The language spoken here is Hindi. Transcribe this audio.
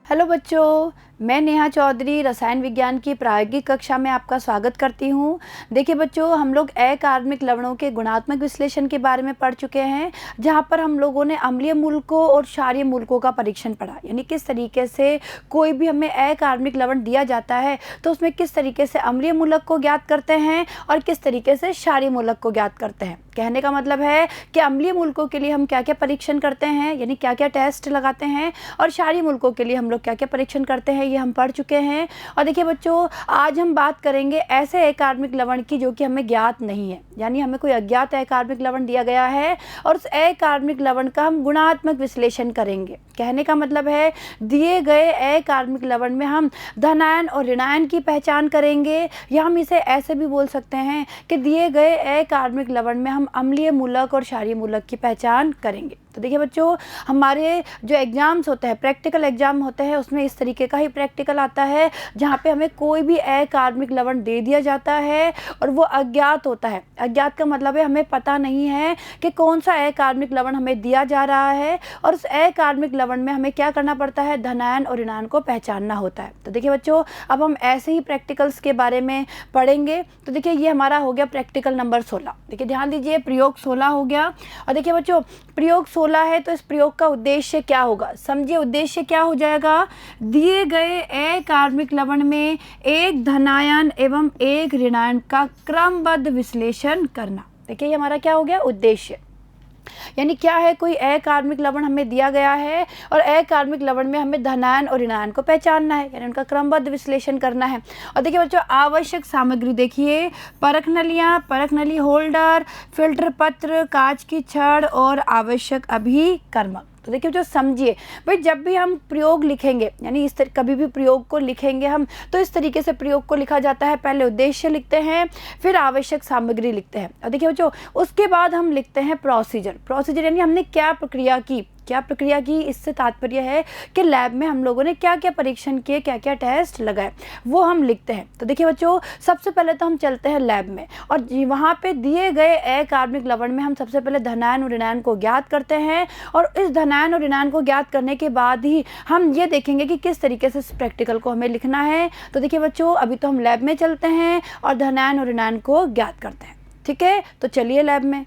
हेलो बच्चों, मैं नेहा चौधरी रसायन विज्ञान की प्रायोगिक कक्षा में आपका स्वागत करती हूँ। देखिए बच्चों, हम लोग अकार्बनिक लवणों के गुणात्मक विश्लेषण के बारे में पढ़ चुके हैं, जहाँ पर हम लोगों ने अम्लीय मूलकों और क्षारीय मूलकों का परीक्षण पढ़ा। यानी किस तरीके से कोई भी हमें अकार्बनिक लवण दिया जाता है तो उसमें किस तरीके से अम्लीय मूलक को ज्ञात करते हैं और किस तरीके से क्षारीय मूलक को ज्ञात करते हैं। कहने का मतलब है कि अम्लीय मूलकों के लिए हम क्या क्या परीक्षण करते हैं, यानी क्या क्या टेस्ट लगाते हैं, और क्षारीय मूलकों के लिए हम लोग क्या क्या परीक्षण करते हैं, ये हम पढ़ चुके हैं। और देखिए बच्चों, आज हम बात करेंगे ऐसे अकार्बनिक लवण की जो कि हमें ज्ञात नहीं है। यानी हमें कोई अज्ञात अकार्बनिक लवण दिया गया है और उस अकार्बनिक लवण का हम गुणात्मक विश्लेषण करेंगे। कहने का मतलब है दिए गए अकार्बनिक लवण में हम धनायन और ऋणायन की पहचान करेंगे, या हम इसे ऐसे भी बोल सकते हैं कि दिए गए अकार्बनिक लवण में हम अम्लीय मूलक और क्षारीय मूलक की पहचान करेंगे। तो देखिए बच्चों, हमारे जो एग्जाम्स होते हैं, प्रैक्टिकल एग्जाम होते हैं, उसमें इस तरीके का ही प्रैक्टिकल आता है जहाँ पे हमें कोई भी अकार्बनिक लवण दे दिया जाता है और वो अज्ञात होता है। अज्ञात का मतलब है हमें पता नहीं है कि कौन सा अकार्बनिक लवण हमें दिया जा रहा है, और उस अकार्बनिक लवण में हमें क्या करना पड़ता है, धनायन और ऋणायन को पहचानना होता है। तो देखिए बच्चों, अब हम ऐसे ही प्रैक्टिकल्स के बारे में पढ़ेंगे। तो देखिए, ये हमारा हो गया प्रैक्टिकल नंबर 16। देखिए ध्यान दीजिए, प्रयोग 16 हो गया। और देखिए बच्चों, प्रयोग 16 है तो इस प्रयोग का उद्देश्य क्या होगा, समझिए। उद्देश्य क्या हो जाएगा, दिए गए अकार्बनिक लवण में एक धनायन एवं एक ऋणायन का क्रमबद्ध विश्लेषण करना। देखिए, ये हमारा क्या हो गया, उद्देश्य। यानी क्या है, कोई अकार्बनिक लवण हमें दिया गया है और अकार्बनिक लवण में हमें धनायन और ऋणायन को पहचानना है, यानी उनका क्रमबद्ध विश्लेषण करना है। और देखिए बच्चों, आवश्यक सामग्री देखिए, परख नलियाँ, परख नली होल्डर, फिल्टर पत्र, कांच की छड़ और आवश्यक अभिकर्मक। तो देखिए जो समझिए भाई, जब भी हम प्रयोग लिखेंगे, यानी इस तरह कभी भी प्रयोग को लिखेंगे हम, तो इस तरीके से प्रयोग को लिखा जाता है। पहले उद्देश्य लिखते हैं, फिर आवश्यक सामग्री लिखते हैं, और देखिए बच्चों उसके बाद हम लिखते हैं प्रोसीजर। प्रोसीजर यानी हमने क्या प्रक्रिया की, क्या प्रक्रिया की, इससे तात्पर्य है कि लैब में हम लोगों ने क्या क्या परीक्षण किए, क्या क्या टेस्ट लगाए, वो हम लिखते हैं। तो देखिए बच्चों, सबसे पहले तो हम चलते हैं लैब में, और वहाँ पे दिए गए अकार्बनिक लवण में हम सबसे पहले धनायन और ऋणायन को ज्ञात करते हैं, और इस धनायन और ऋणायन को ज्ञात करने के बाद ही हम ये देखेंगे कि किस तरीके से इस प्रैक्टिकल को हमें लिखना है। तो देखिए बच्चों, अभी तो हम लैब में चलते हैं और धनायन और ऋणायन को ज्ञात करते हैं। ठीक है, तो चलिए लैब में।